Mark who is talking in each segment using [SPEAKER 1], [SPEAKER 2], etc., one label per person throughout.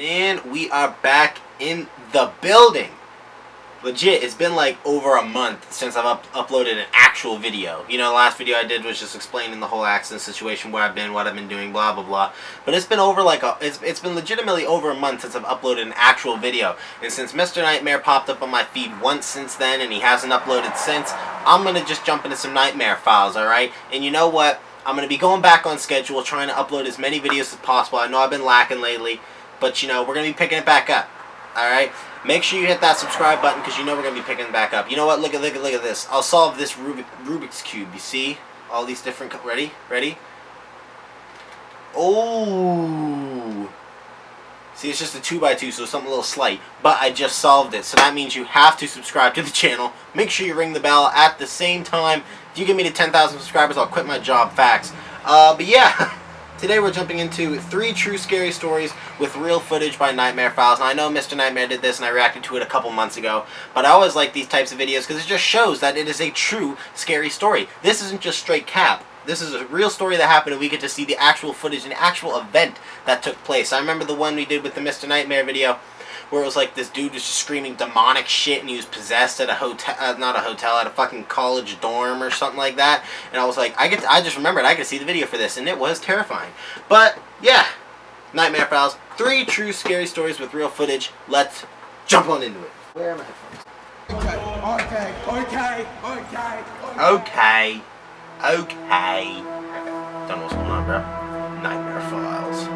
[SPEAKER 1] And we are back in the building. Legit, it's been like over a month since I've uploaded an actual video. You know, the last video I did was just explaining the whole accident situation, where I've been, what I've been doing, blah blah blah. But it's been over like it's been legitimately over a month since I've uploaded an actual video. And since Mr. Nightmare popped up on my feed once since then, and he hasn't uploaded since, I'm gonna just jump into some Nightmare files, alright? And you know what? I'm gonna be going back on schedule, trying to upload as many videos as possible. I know I've been lacking lately, but you know, we're gonna be picking it back up. Alright? Make sure you hit that subscribe button, because you know we're going to be picking it back up. You know what? Look at this. I'll solve this Rubik's Cube. You see? All these different... Ready? Oh! See, it's just a 2x2, so something a little slight. But I just solved it. So that means you have to subscribe to the channel. Make sure you ring the bell at the same time. If you get me to 10,000 subscribers, I'll quit my job. Facts. But yeah... Today we're jumping into 3 true scary stories with real footage by Nightmare Files. Now I know Mr. Nightmare did this and I reacted to it a couple months ago, but I always like these types of videos because it just shows that it is a true scary story. This isn't just straight cap. This is a real story that happened, and we get to see the actual footage and the actual event that took place. I remember the one we did with the Mr. Nightmare video, where it was like this dude was just screaming demonic shit and he was possessed at a hotel, not a hotel, at a fucking college dorm or something like that. And I was like, I just remembered I could see the video for this, and it was terrifying. But yeah, Nightmare Files, 3 true scary stories with real footage. Let's jump on into it. Where are my headphones? Okay. Don't know what's going on, bro. Nightmare Files.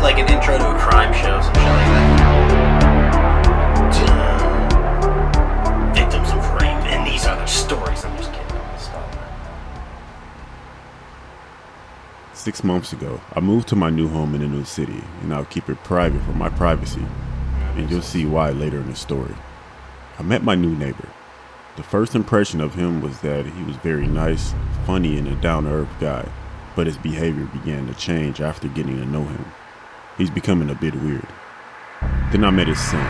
[SPEAKER 1] Like an intro to a crime show, some shit like that. Victims of rape, and these are their stories. I'm just kidding. Stop.
[SPEAKER 2] 6 months ago, I moved to my new home in a new city, and I'll keep it private for my privacy, and you'll see why later in the story. I met my new neighbor. The first impression of him was that he was very nice, funny, and a down-to-earth guy, but his behavior began to change after getting to know him. He's becoming a bit weird. Then I met his son.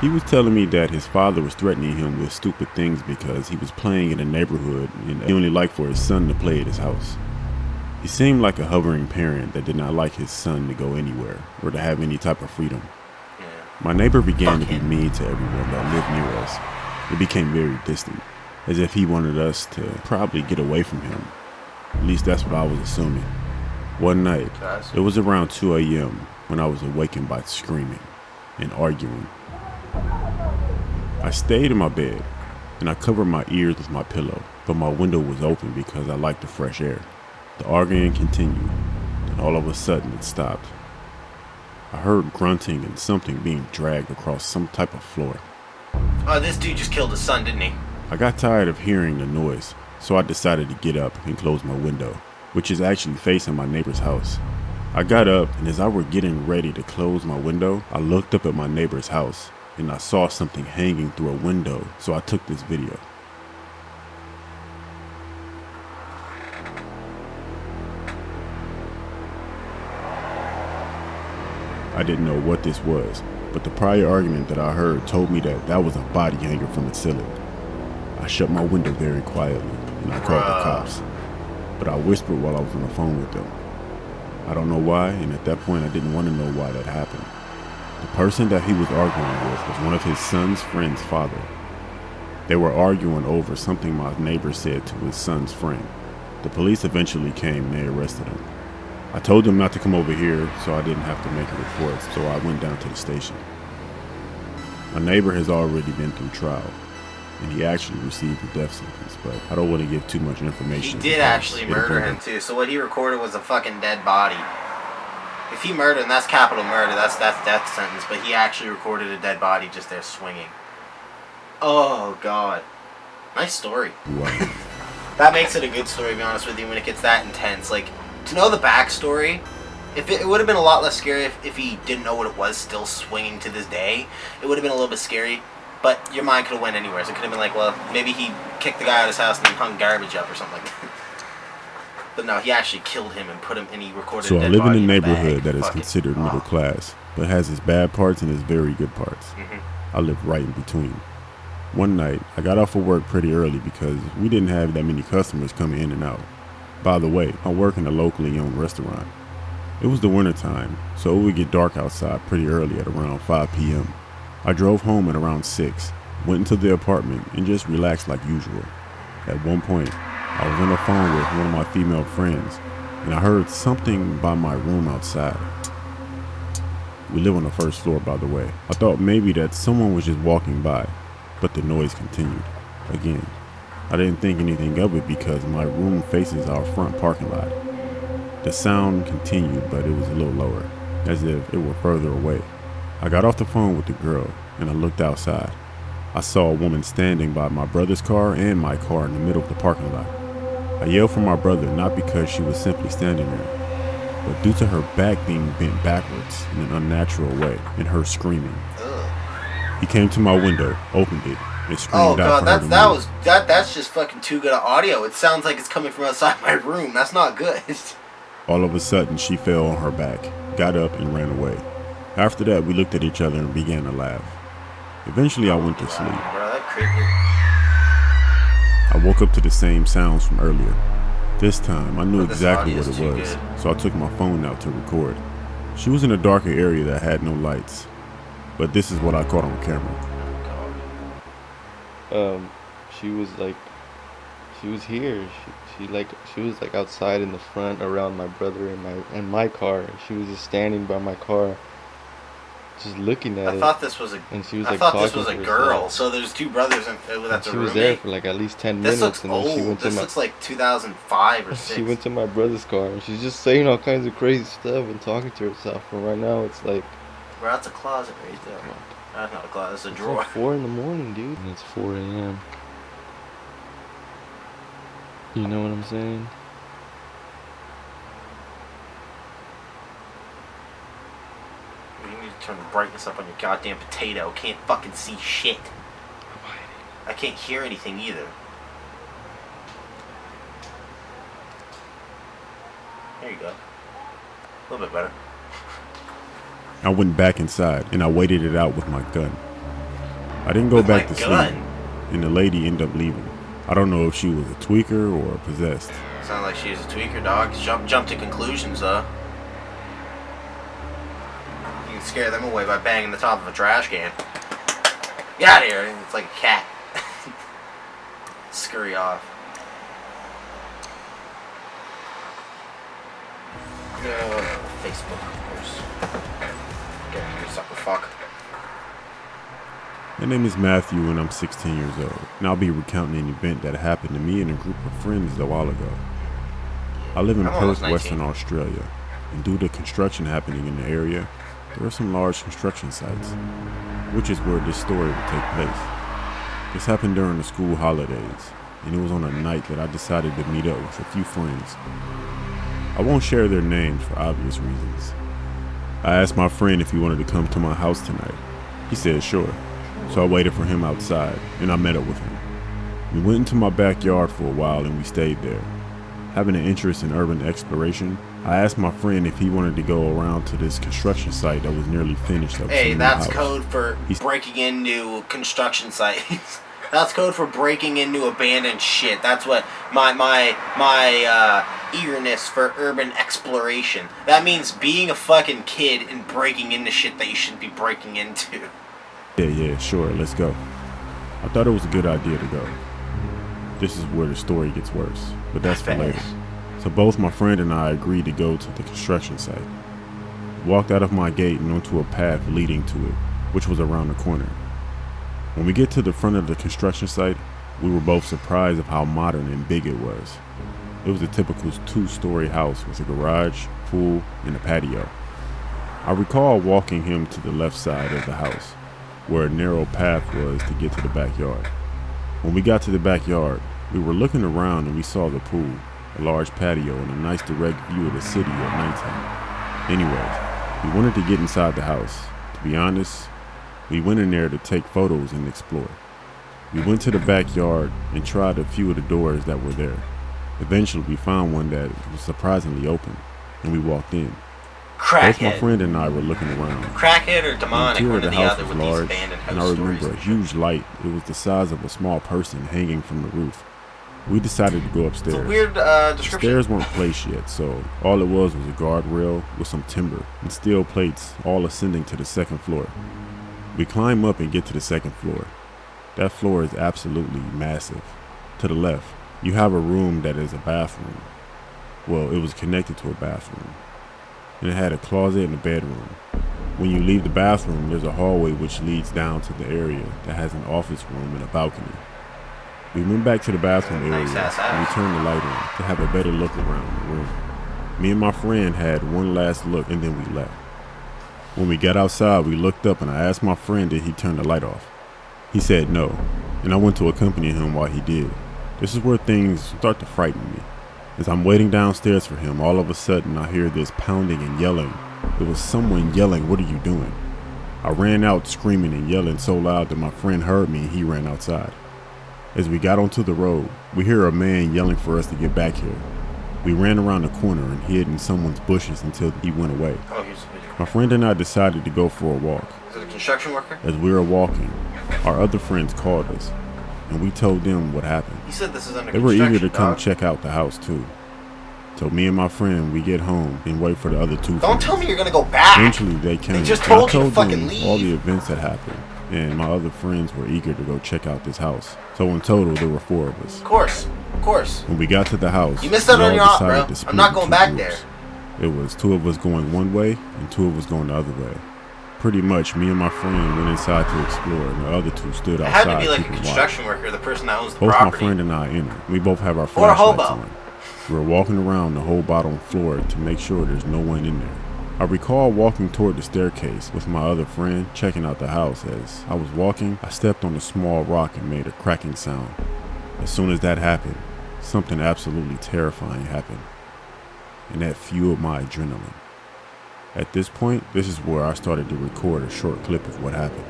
[SPEAKER 2] He was telling me that his father was threatening him with stupid things because he was playing in the neighborhood and he only liked for his son to play at his house. He seemed like a hovering parent that did not like his son to go anywhere or to have any type of freedom. My neighbor began to be mean to everyone that lived near us. It became very distant, as if he wanted us to probably get away from him. At least that's what I was assuming. One night, it was around 2 a.m. when I was awakened by screaming and arguing. I stayed in my bed and I covered my ears with my pillow, but my window was open because I liked the fresh air. The arguing continued, and all of a sudden it stopped. I heard grunting and something being dragged across some type of floor.
[SPEAKER 1] Oh, this dude just killed his son, didn't he?
[SPEAKER 2] I got tired of hearing the noise, so I decided to get up and close my window, which is actually facing my neighbor's house. I got up, and as I were getting ready to close my window, I looked up at my neighbor's house, and I saw something hanging through a window, so I took this video. I didn't know what this was, but the prior argument that I heard told me that that was a body hanger from the ceiling. I shut my window very quietly, and I called the cops. But I whispered while I was on the phone with them. I don't know why, and at that point I didn't want to know why that happened. The person that he was arguing with was one of his son's friend's father. They were arguing over something my neighbor said to his son's friend. The police eventually came and they arrested him. I told them not to come over here so I didn't have to make a report, so I went down to the station. My neighbor has already been through trial, and he actually received a death sentence, but I don't want to give too much information.
[SPEAKER 1] He did actually murder him too, so what he recorded was a fucking dead body. If he murdered him, that's capital murder, that's death sentence, but he actually recorded a dead body just there swinging. Oh god. Nice story.
[SPEAKER 2] Wow.
[SPEAKER 1] That makes it a good story, to be honest with you, when it gets that intense. Like, to know the backstory, if it would have been a lot less scary if he didn't know what it was still swinging to this day. It would have been a little bit scary. But your mind could have went anywhere. So it could have been like, well, maybe he kicked the guy out of his house and he hung garbage up or something like that. But no, he actually killed him and put him, and he recorded.
[SPEAKER 2] So
[SPEAKER 1] a
[SPEAKER 2] I
[SPEAKER 1] dead
[SPEAKER 2] live in
[SPEAKER 1] body
[SPEAKER 2] a
[SPEAKER 1] in the
[SPEAKER 2] neighborhood
[SPEAKER 1] bag.
[SPEAKER 2] that is
[SPEAKER 1] Fucking-
[SPEAKER 2] considered
[SPEAKER 1] oh.
[SPEAKER 2] middle class, but has its bad parts and its very good parts.
[SPEAKER 1] Mm-hmm.
[SPEAKER 2] I live right in between. One night, I got off of work pretty early because we didn't have that many customers coming in and out. By the way, I work in a locally owned restaurant. It was the winter time, so it would get dark outside pretty early at around 5 p.m. I drove home at around 6, went into the apartment, and just relaxed like usual. At one point, I was on the phone with one of my female friends, and I heard something by my room outside. We live on the first floor, by the way. I thought maybe that someone was just walking by, but the noise continued. Again, I didn't think anything of it because my room faces our front parking lot. The sound continued, but it was a little lower, as if it were further away. I got off the phone with the girl, and I looked outside. I saw a woman standing by my brother's car and my car in the middle of the parking lot. I yelled for my brother not because she was simply standing there, but due to her back being bent backwards in an unnatural way and her screaming.
[SPEAKER 1] Ugh.
[SPEAKER 2] He came to my window, opened it, and
[SPEAKER 1] Oh
[SPEAKER 2] screamed out
[SPEAKER 1] god,
[SPEAKER 2] for her to move.
[SPEAKER 1] that's just fucking too good of audio. It sounds like it's coming from outside my room. That's not good.
[SPEAKER 2] All of a sudden, she fell on her back, got up, and ran away. After that, we looked at each other and began to laugh. Eventually, I went to sleep.
[SPEAKER 1] Bro, that creepy.
[SPEAKER 2] I woke up to the same sounds from earlier. This time, I knew
[SPEAKER 1] But this
[SPEAKER 2] exactly
[SPEAKER 1] audio's
[SPEAKER 2] what it
[SPEAKER 1] too
[SPEAKER 2] was,
[SPEAKER 1] good.
[SPEAKER 2] so I took my phone out to record. She was in a darker area that had no lights, but this is what I caught on camera.
[SPEAKER 3] She was here. She was like outside in the front around my brother and my car. She was just standing by my car, just looking at
[SPEAKER 1] I
[SPEAKER 3] it.
[SPEAKER 1] thought this was a.
[SPEAKER 3] And she was
[SPEAKER 1] I
[SPEAKER 3] like
[SPEAKER 1] thought this
[SPEAKER 3] talking
[SPEAKER 1] was a
[SPEAKER 3] to
[SPEAKER 1] girl.
[SPEAKER 3] herself.
[SPEAKER 1] So there's two brothers and
[SPEAKER 3] And
[SPEAKER 1] that's a
[SPEAKER 3] she
[SPEAKER 1] roommate.
[SPEAKER 3] was there for like at least 10
[SPEAKER 1] This
[SPEAKER 3] minutes,
[SPEAKER 1] looks
[SPEAKER 3] and then
[SPEAKER 1] old.
[SPEAKER 3] she went to
[SPEAKER 1] This
[SPEAKER 3] my
[SPEAKER 1] looks like 2005 or 6.
[SPEAKER 3] she went to my brother's car, and she's just saying all kinds of crazy stuff and talking to herself. And right now, it's like
[SPEAKER 1] Bro, that's a closet right there. That's not a closet. That's a
[SPEAKER 3] it's
[SPEAKER 1] drawer.
[SPEAKER 3] like 4 in the morning, dude. And it's 4 a.m. You know what I'm saying?
[SPEAKER 1] You need to turn the brightness up on your goddamn potato. Can't fucking see shit. I can't hear anything either. There you go. A little bit better.
[SPEAKER 2] I went back inside and I waited it out with my gun. I didn't go
[SPEAKER 1] With
[SPEAKER 2] back
[SPEAKER 1] my
[SPEAKER 2] to
[SPEAKER 1] gun?
[SPEAKER 2] sleep, and the lady ended up leaving. I don't know if she was a tweaker or possessed.
[SPEAKER 1] Sounds like she's a tweaker, dog. Jump to conclusions, though. You can scare them away by banging the top of a trash can. Get out of here! It's like a cat. Scurry off. Facebook, of course. Get out of here, sucker fuck.
[SPEAKER 2] My name is Matthew and I'm 16 years old, and I'll be recounting an event that happened to me and a group of friends a while ago. I live in
[SPEAKER 1] I'm almost
[SPEAKER 2] Perth,
[SPEAKER 1] 19.
[SPEAKER 2] Western Australia, and due to construction happening in the area, there are some large construction sites, which is where this story will take place. This happened during the school holidays, and it was on a night that I decided to meet up with a few friends. I won't share their names for obvious reasons. I asked my friend if he wanted to come to my house tonight. He said sure, so I waited for him outside, and I met up with him. We went into my backyard for a while and we stayed there. Having an interest in urban exploration, I asked my friend if he wanted to go around to this construction site that was nearly finished of
[SPEAKER 1] Hey,
[SPEAKER 2] some new
[SPEAKER 1] that's
[SPEAKER 2] house.
[SPEAKER 1] code for breaking into construction sites. That's code for breaking into abandoned shit. That's what my eagerness for urban exploration. That means being a fucking kid and breaking into shit that you shouldn't be breaking into.
[SPEAKER 2] Yeah, sure, let's go. I thought it was a good idea to go. This is where the story gets worse, but that's for later. So both my friend and I agreed to go to the construction site. We walked out of my gate and onto a path leading to it, which was around the corner. When we get to the front of the construction site, we were both surprised of how modern and big it was. It was a typical 2-story house with a garage, pool, and a patio. I recall walking him to the left side of the house, where a narrow path was to get to the backyard. When we got to the backyard, we were looking around and we saw the pool, a large patio, and a nice direct view of the city at nighttime. Anyways, we wanted to get inside the house. To be honest, we went in there to take photos and explore. We went to the backyard and tried a few of the doors that were there. Eventually, we found one that was surprisingly open, and we walked in. Both my
[SPEAKER 1] Crackhead.
[SPEAKER 2] friend and I were looking around.
[SPEAKER 1] Crackhead or
[SPEAKER 2] The
[SPEAKER 1] demonic,
[SPEAKER 2] interior
[SPEAKER 1] one
[SPEAKER 2] of
[SPEAKER 1] or
[SPEAKER 2] the
[SPEAKER 1] the
[SPEAKER 2] house
[SPEAKER 1] other
[SPEAKER 2] was
[SPEAKER 1] with these
[SPEAKER 2] large,
[SPEAKER 1] abandoned
[SPEAKER 2] and I
[SPEAKER 1] house
[SPEAKER 2] remember a
[SPEAKER 1] stories.
[SPEAKER 2] huge light. It was the size of a small person hanging from the roof. We decided to go
[SPEAKER 1] It's
[SPEAKER 2] upstairs.
[SPEAKER 1] a weird
[SPEAKER 2] The
[SPEAKER 1] description.
[SPEAKER 2] stairs weren't placed yet, so all it was a guardrail with some timber and steel plates, all ascending to the second floor. We climb up and get to the second floor. That floor is absolutely massive. To the left, you have a room that is a bathroom. Well, it was connected to a bathroom, and it had a closet and a bedroom. When you leave the bathroom, there's a hallway which leads down to the area that has an office room and a balcony. We went back to the bathroom area
[SPEAKER 1] Nice-ass
[SPEAKER 2] and we
[SPEAKER 1] house.
[SPEAKER 2] turned the light on to have a better look around the room. Me and my friend had one last look and then we left. When we got outside, we looked up and I asked my friend did he turn the light off. He said no, and I went to accompany him while he did. This is where things start to frighten me. As I'm waiting downstairs for him, all of a sudden I hear this pounding and yelling. It was someone yelling, "What are you doing?" I ran out screaming and yelling so loud that my friend heard me and he ran outside. As we got onto the road, we hear a man yelling for us to get back here. We ran around the corner and hid in someone's bushes until he went away.
[SPEAKER 1] Oh, here's the video.
[SPEAKER 2] My friend and I decided to go for a walk.
[SPEAKER 1] Is it a construction worker?
[SPEAKER 2] As we were walking, our other friends called us, and we told them what happened.
[SPEAKER 1] He said this is under
[SPEAKER 2] They were
[SPEAKER 1] construction,
[SPEAKER 2] eager to come
[SPEAKER 1] dog.
[SPEAKER 2] check out the house too. So me and my friend, we get home and wait for the other two
[SPEAKER 1] Don't
[SPEAKER 2] friends.
[SPEAKER 1] tell me you're gonna go back.
[SPEAKER 2] Eventually they came.
[SPEAKER 1] just
[SPEAKER 2] and I
[SPEAKER 1] told you to
[SPEAKER 2] told
[SPEAKER 1] fucking
[SPEAKER 2] them all
[SPEAKER 1] leave.
[SPEAKER 2] the events that happened, and my other friends were eager to go check out this house. So in total, there were 4 of us.
[SPEAKER 1] Of course. Of course.
[SPEAKER 2] When we got to the house,
[SPEAKER 1] You missed out
[SPEAKER 2] we
[SPEAKER 1] on
[SPEAKER 2] all
[SPEAKER 1] your op,
[SPEAKER 2] decided
[SPEAKER 1] bro.
[SPEAKER 2] to split
[SPEAKER 1] I'm not
[SPEAKER 2] in
[SPEAKER 1] going
[SPEAKER 2] 2
[SPEAKER 1] back
[SPEAKER 2] groups. It was 2 of us going one way and 2 of us going the other way. Pretty much, me and my friend went inside to explore, and the other 2 stood
[SPEAKER 1] It
[SPEAKER 2] outside
[SPEAKER 1] had to be like a
[SPEAKER 2] keeping watch.
[SPEAKER 1] construction worker, the person that owns the
[SPEAKER 2] Both my
[SPEAKER 1] property.
[SPEAKER 2] friend and I entered. We both have our
[SPEAKER 1] Or a
[SPEAKER 2] flashlights
[SPEAKER 1] hobo.
[SPEAKER 2] on. We were walking around the whole bottom floor to make sure there's no one in there. I recall walking toward the staircase with my other friend, checking out the house. As I was walking, I stepped on a small rock and made a cracking sound. As soon as that happened, something absolutely terrifying happened, and that fueled my adrenaline. At this point, this is where I started to record a short clip of what happened.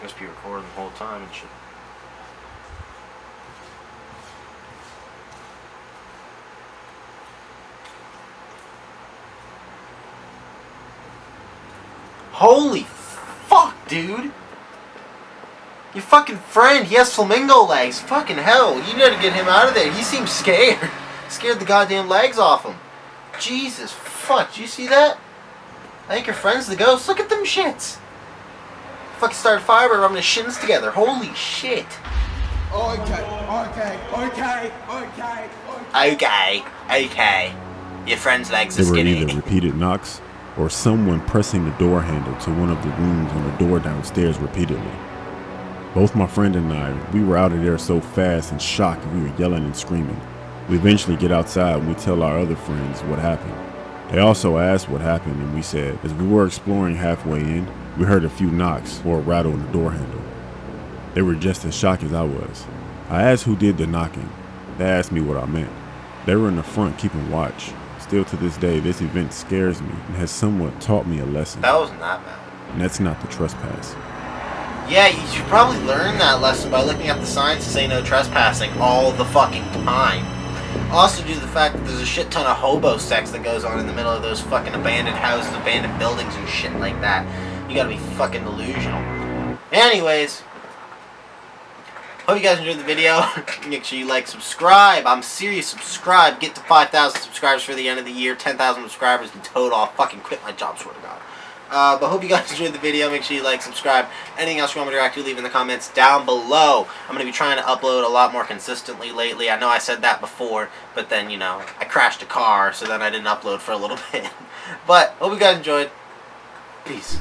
[SPEAKER 1] Must be recording the whole time and shit. Holy fuck, dude! Your fucking friend, he has flamingo legs. Fucking hell, you gotta get him out of there. He seems scared. Scared the goddamn legs off him. Jesus fuck, do you see that? I think your friend's the ghost. Look at them shits. Fucking started fire by rubbing his shins together. Holy shit. Okay. Your friend's legs are
[SPEAKER 2] There were
[SPEAKER 1] skinny.
[SPEAKER 2] either repeated knocks or someone pressing the door handle to one of the rooms on the door downstairs repeatedly. Both my friend and I, we were out of there so fast and shocked we were yelling and screaming. We eventually get outside and we tell our other friends what happened. They also asked what happened and we said, as we were exploring halfway in, we heard a few knocks or a rattle in the door handle. They were just as shocked as I was. I asked who did the knocking. They asked me what I meant. They were in the front keeping watch. Still to this day, this event scares me and has somewhat taught me a lesson.
[SPEAKER 1] That wasn't that bad.
[SPEAKER 2] And that's not to trespass.
[SPEAKER 1] Yeah, you should probably learn that lesson by looking at the signs to say no trespassing all the fucking time. Also due to the fact that there's a shit ton of hobo sex that goes on in the middle of those fucking abandoned houses, abandoned buildings and shit like that. You gotta be fucking delusional. Anyways, hope you guys enjoyed the video. Make sure you like, subscribe. I'm serious, subscribe. Get to 5,000 subscribers for the end of the year. 10,000 subscribers in total. I'll fucking quit my job, swear to God. But hope you guys enjoyed the video. Make sure you like, subscribe. Anything else you want me to react to, leave in the comments down below. I'm going to be trying to upload a lot more consistently lately. I know I said that before, but then, you know, I crashed a car, so then I didn't upload for a little bit. But hope you guys enjoyed. Peace.